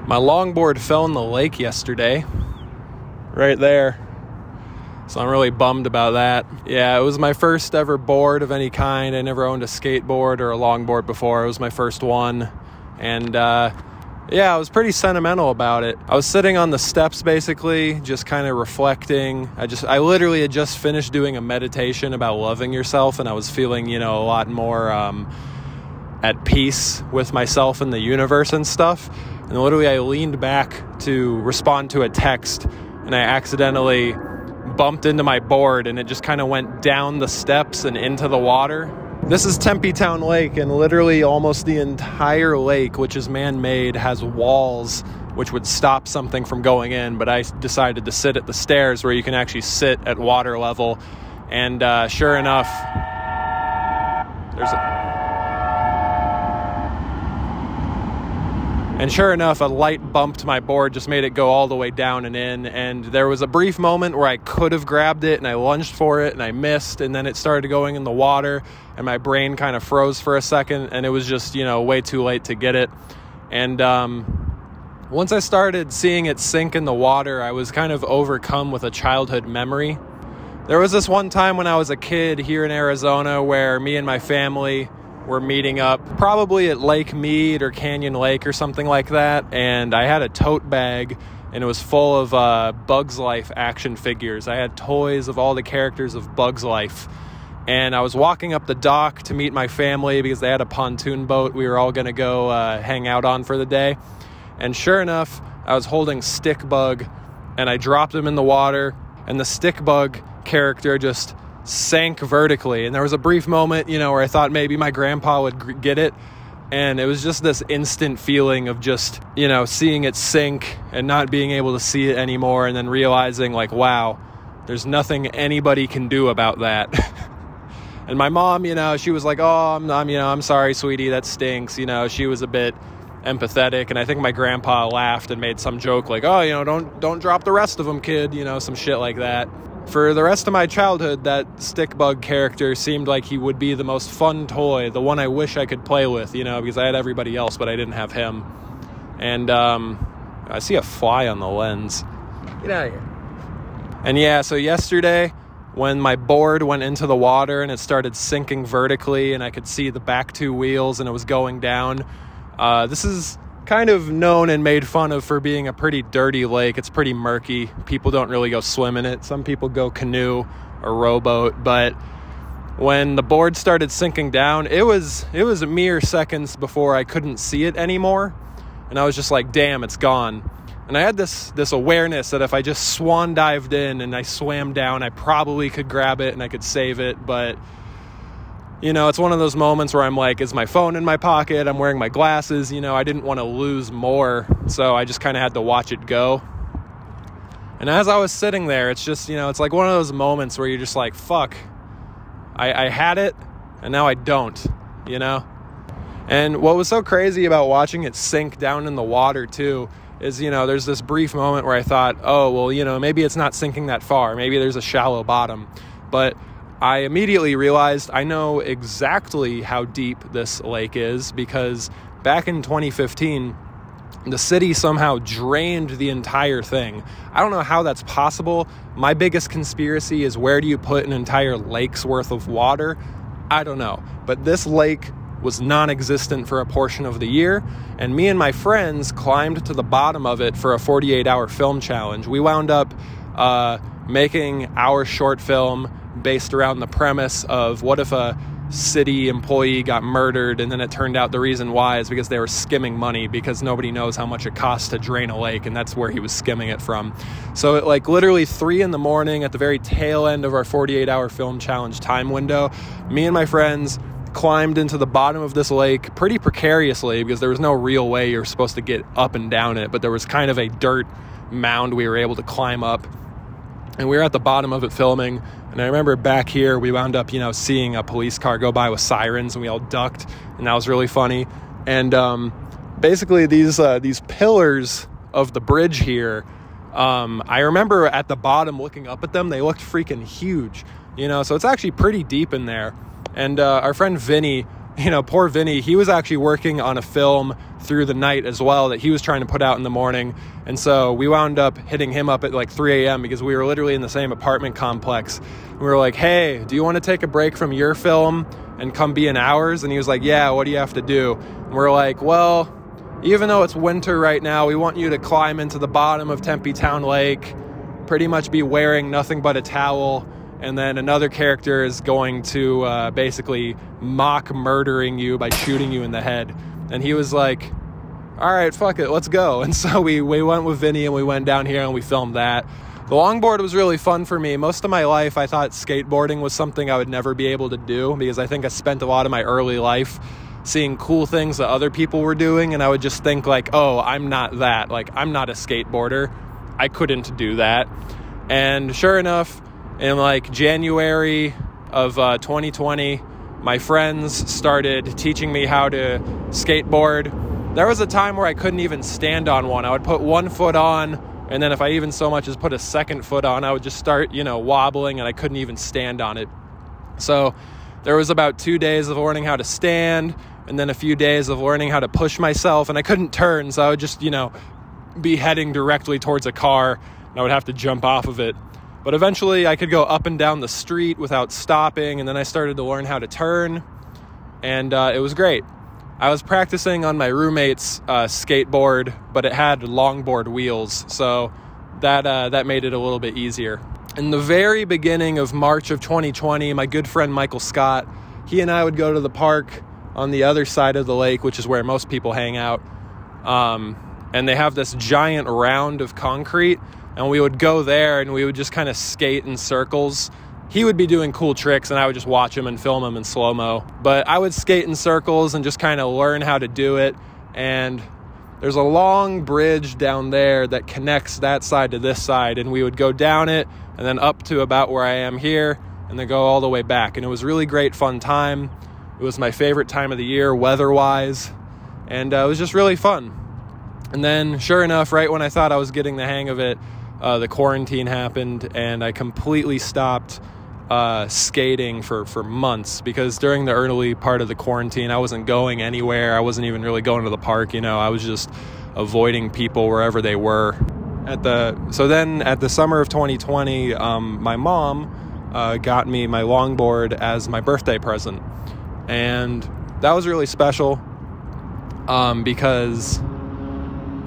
My longboard fell in the lake yesterday, right there. So I'm really bummed about that. Yeah, it was my first ever board of any kind. I never owned a skateboard or a longboard before. It was my first one. And yeah, I was pretty sentimental about it. I was sitting on the steps basically, just kind of reflecting. I literally had just finished doing a meditation about loving yourself, and I was feeling, a lot more at peace with myself and the universe and stuff. And literally I leaned back to respond to a text, and I accidentally bumped into my board, and it just kind of went down the steps and into the water. This is Tempe Town Lake, and literally almost the entire lake, which is man-made, has walls which would stop something from going in. But I decided to sit at the stairs where you can actually sit at water level. And sure enough, a light bumped my board, just made it go all the way down and in. And there was a brief moment where I could have grabbed it, and I lunged for it, and I missed. And then it started going in the water, and my brain kind of froze for a second, and it was just, way too late to get it. And once I started seeing it sink in the water, I was kind of overcome with a childhood memory. There was this one time when I was a kid here in Arizona where me and my family were meeting up probably at Lake Mead or Canyon Lake or something like that, and I had a tote bag, and it was full of Bugs Life action figures. I had toys of all the characters of Bugs Life, and I was walking up the dock to meet my family because they had a pontoon boat we were all gonna go hang out on for the day. And sure enough, I was holding Stick Bug, and I dropped him in the water, and the Stick Bug character just sank vertically. And there was a brief moment, where I thought maybe my grandpa would get it. And it was just this instant feeling of just, seeing it sink and not being able to see it anymore. And then realizing like, wow, there's nothing anybody can do about that. And my mom, she was like, oh, I'm sorry, sweetie, that stinks. She was a bit empathetic. And I think my grandpa laughed and made some joke like, oh, don't drop the rest of them, kid, some shit like that. For the rest of my childhood, that Stick Bug character seemed like he would be the most fun toy, the one I wish I could play with, because I had everybody else, but I didn't have him. And I see a fly on the lens. Get out of here. And yeah, so yesterday, when my board went into the water and it started sinking vertically, and I could see the back two wheels and it was going down, this is kind of known and made fun of for being a pretty dirty lake. It's pretty murky. People don't really go swim in it. Some people go canoe or rowboat. But when the board started sinking down, it was mere seconds before I couldn't see it anymore. And I was just like, damn, it's gone. And I had this awareness that if I just swan dived in and I swam down, I probably could grab it and I could save it. But it's one of those moments where I'm like, is my phone in my pocket? I'm wearing my glasses. I didn't want to lose more. So I just kind of had to watch it go. And as I was sitting there, it's just, it's like one of those moments where you're just like, fuck, I had it and now I don't, And what was so crazy about watching it sink down in the water too is, there's this brief moment where I thought, oh, well, maybe it's not sinking that far. Maybe there's a shallow bottom. But I immediately realized I know exactly how deep this lake is because back in 2015, the city somehow drained the entire thing. I don't know how that's possible. My biggest conspiracy is, where do you put an entire lake's worth of water? I don't know. But this lake was non-existent for a portion of the year, and me and my friends climbed to the bottom of it for a 48-hour film challenge. We wound up making our short film based around the premise of what if a city employee got murdered, and then it turned out the reason why is because they were skimming money, because nobody knows how much it costs to drain a lake, and that's where he was skimming it from. So at like literally 3 a.m, at the very tail end of our 48-hour film challenge time window, me and my friends climbed into the bottom of this lake pretty precariously because there was no real way you're supposed to get up and down it, but there was kind of a dirt mound we were able to climb up. And we were at the bottom of it filming. And I remember back here, we wound up, seeing a police car go by with sirens, and we all ducked, and that was really funny. And basically these pillars of the bridge here, I remember at the bottom looking up at them, they looked freaking huge, so it's actually pretty deep in there. And our friend Vinny poor Vinny, he was actually working on a film through the night as well that he was trying to put out in the morning. And so we wound up hitting him up at like 3 a.m. because we were literally in the same apartment complex. We were like, hey, do you want to take a break from your film and come be in ours? And he was like, yeah, what do you have to do? And we're like, well, even though it's winter right now, we want you to climb into the bottom of Tempe Town Lake, pretty much be wearing nothing but a towel. And then another character is going to basically mock murdering you by shooting you in the head. And he was like, all right, fuck it, let's go. And so we went with Vinny and we went down here and we filmed that. The longboard was really fun for me. Most of my life, I thought skateboarding was something I would never be able to do because I think I spent a lot of my early life seeing cool things that other people were doing. And I would just think like, oh, I'm not that. Like, I'm not a skateboarder. I couldn't do that. And sure enough, in like January of 2020, my friends started teaching me how to skateboard. There was a time where I couldn't even stand on one. I would put one foot on, and then if I even so much as put a second foot on, I would just start, wobbling, and I couldn't even stand on it. So there was about 2 days of learning how to stand, and then a few days of learning how to push myself, and I couldn't turn, so I would just, be heading directly towards a car, and I would have to jump off of it. But eventually I could go up and down the street without stopping, and then I started to learn how to turn, and it was great. I was practicing on my roommate's skateboard, but it had longboard wheels, so that made it a little bit easier. In the very beginning of March of 2020, my good friend Michael Scott, he and I would go to the park on the other side of the lake, which is where most people hang out, and they have this giant round of concrete, and we would go there and we would just kind of skate in circles. He would be doing cool tricks and I would just watch him and film him in slow-mo. But I would skate in circles and just kind of learn how to do it. And there's a long bridge down there that connects that side to this side. And we would go down it and then up to about where I am here and then go all the way back. And it was really great, fun time. It was my favorite time of the year, weather-wise. And it was just really fun. And then, sure enough, right when I thought I was getting the hang of it, the quarantine happened, and I completely stopped skating for months because during the early part of the quarantine, I wasn't going anywhere. I wasn't even really going to the park. I was just avoiding people wherever they were. So then at the summer of 2020, my mom got me my longboard as my birthday present, and that was really special because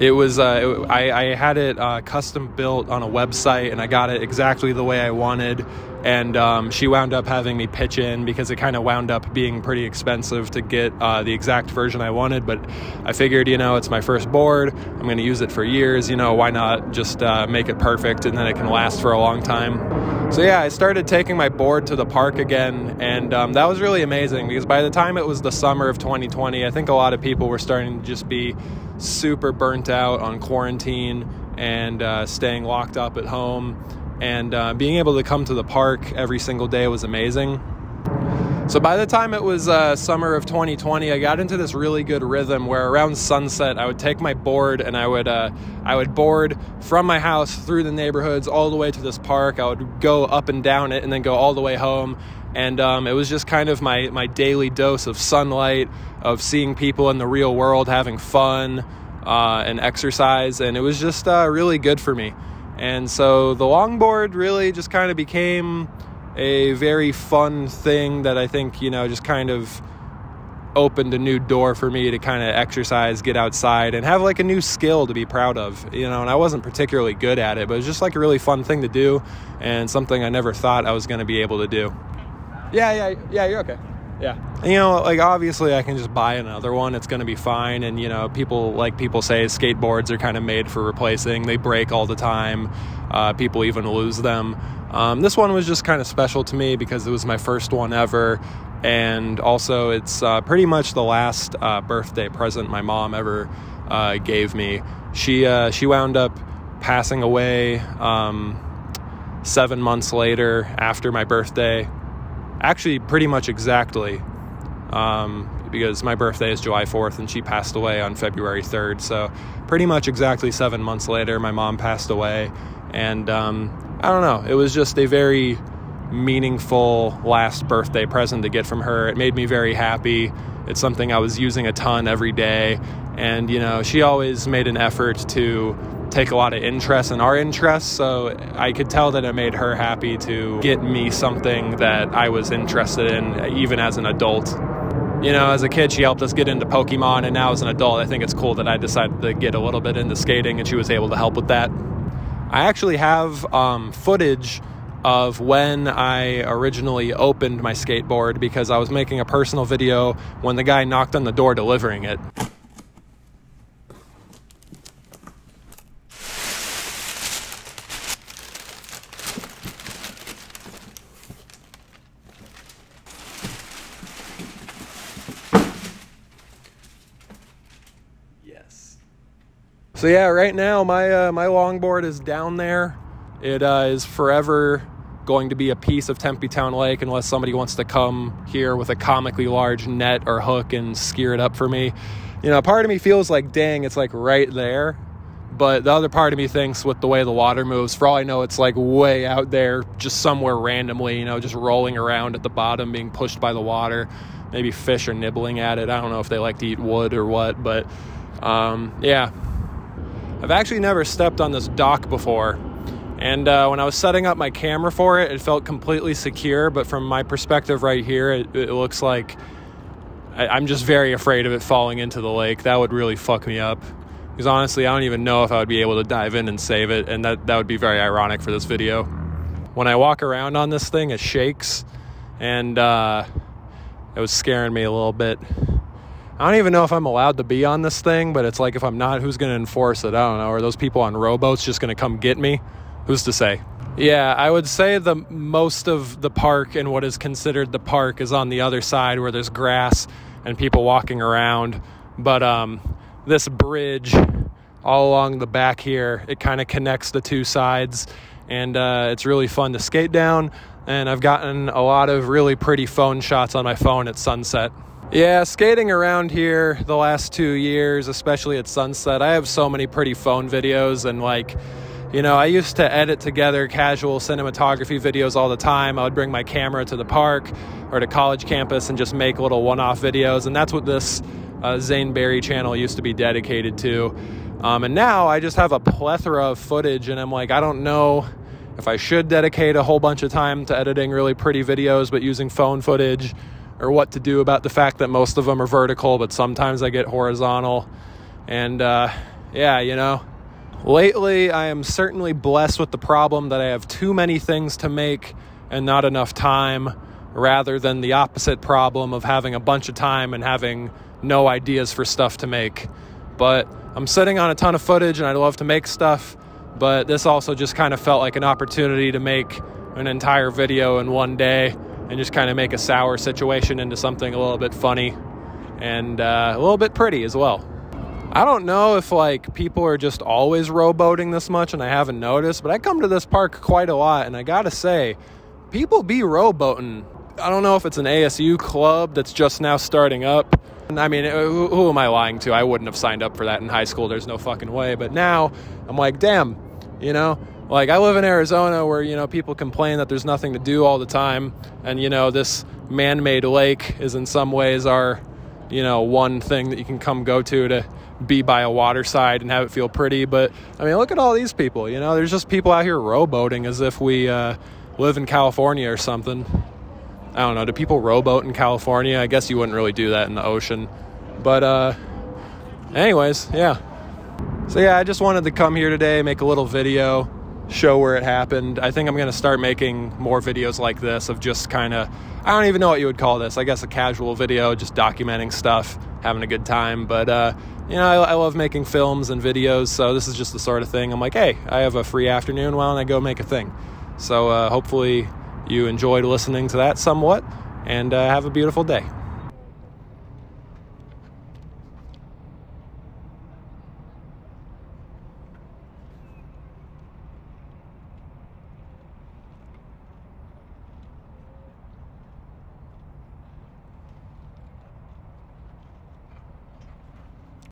it was, I had it custom built on a website, and I got it exactly the way I wanted. And she wound up having me pitch in because it kind of wound up being pretty expensive to get the exact version I wanted. But I figured, it's my first board. I'm going to use it for years. Why not just make it perfect, and then it can last for a long time. So yeah, I started taking my board to the park again, and that was really amazing because by the time it was the summer of 2020, I think a lot of people were starting to just be super burnt out on quarantine and staying locked up at home, and being able to come to the park every single day was amazing. So by the time it was summer of 2020, I got into this really good rhythm where around sunset I would take my board and I would board from my house through the neighborhoods all the way to this park. I would go up and down it and then go all the way home. And it was just kind of my daily dose of sunlight, of seeing people in the real world having fun and exercise. And it was just really good for me. And so the longboard really just kind of became a very fun thing that I think, just kind of opened a new door for me to kind of exercise, get outside, and have like a new skill to be proud of, and I wasn't particularly good at it, but it was just like a really fun thing to do and something I never thought I was going to be able to do. Yeah, you're okay. Yeah. And, obviously I can just buy another one. It's going to be fine. And, people say skateboards are kind of made for replacing. They break all the time. People even lose them. This one was just kind of special to me because it was my first one ever. And also it's pretty much the last birthday present my mom ever gave me. She wound up passing away 7 months later after my birthday. Actually, pretty much exactly, because my birthday is July 4th and she passed away on February 3rd. So pretty much exactly 7 months later, my mom passed away. And I don't know, it was just a very meaningful last birthday present to get from her. It made me very happy. It's something I was using a ton every day. And, you know, she always made an effort to take a lot of interest in our interests, so I could tell that it made her happy to get me something that I was interested in, even as an adult. You know, as a kid, she helped us get into Pokemon, and now as an adult, I think it's cool that I decided to get a little bit into skating, and she was able to help with that. I actually have footage of when I originally opened my skateboard, because I was making a personal video when the guy knocked on the door delivering it. So yeah, right now my longboard is down there. It is forever going to be a piece of Tempe Town Lake unless somebody wants to come here with a comically large net or hook and skewer it up for me. You know, part of me feels like, dang, it's like right there. But the other part of me thinks with the way the water moves, for all I know, it's like way out there, just somewhere randomly, you know, just rolling around at the bottom, being pushed by the water. Maybe fish are nibbling at it. I don't know if they like to eat wood or what, but yeah. I've actually never stepped on this dock before, and when I was setting up my camera for it, it felt completely secure, but from my perspective right here, it looks like I'm just very afraid of it falling into the lake. That would really fuck me up, because honestly, I don't even know if I would be able to dive in and save it, and that would be very ironic for this video. When I walk around on this thing, it shakes, and it was scaring me a little bit. I don't even know if I'm allowed to be on this thing, but it's like, if I'm not, who's going to enforce it? I don't know. Are those people on rowboats just going to come get me? Who's to say? Yeah, I would say the most of the park and what is considered the park is on the other side where there's grass and people walking around. But this bridge all along the back here, it kind of connects the two sides, and it's really fun to skate down. And I've gotten a lot of really pretty phone shots on my phone at sunset. Yeah, skating around here the last 2 years, especially at sunset, I have so many pretty phone videos, and like, you know, I used to edit together casual cinematography videos all the time. I would bring my camera to the park or to college campus and just make little one-off videos, and that's what this Zane channel used to be dedicated to. And now I just have a plethora of footage, and I'm like, I don't know if I should dedicate a whole bunch of time to editing really pretty videos but using phone footage, or what to do about the fact that most of them are vertical, but sometimes I get horizontal. And yeah, you know, lately I am certainly blessed with the problem that I have too many things to make and not enough time, rather than the opposite problem of having a bunch of time and having no ideas for stuff to make. But I'm sitting on a ton of footage, and I'd love to make stuff, but this also just kind of felt like an opportunity to make an entire video in one day and just kind of make a sour situation into something a little bit funny and a little bit pretty as well. I don't know if like people are just always rowboating this much and I haven't noticed, but I come to this park quite a lot, and I gotta say, people be rowboating. I don't know if it's an ASU club that's just now starting up. I mean, who am I lying to? I wouldn't have signed up for that in high school. There's no fucking way. But now I'm like, damn, you know, like I live in Arizona where, you know, people complain that there's nothing to do all the time. And, you know, this man-made lake is in some ways our, you know, one thing that you can come go to be by a waterside and have it feel pretty. But I mean, look at all these people, you know, there's just people out here rowboating as if we live in California or something. I don't know. Do people rowboat in California? I guess you wouldn't really do that in the ocean. But anyways, yeah. So yeah, I just wanted to come here today, make a little video, show where it happened. I think I'm going to start making more videos like this of just kind of, I don't even know what you would call this. I guess a casual video, just documenting stuff, having a good time. But, you know, I love making films and videos. So this is just the sort of thing. I'm like, hey, I have a free afternoon. Why don't I go make a thing? So hopefully you enjoyed listening to that somewhat, and have a beautiful day.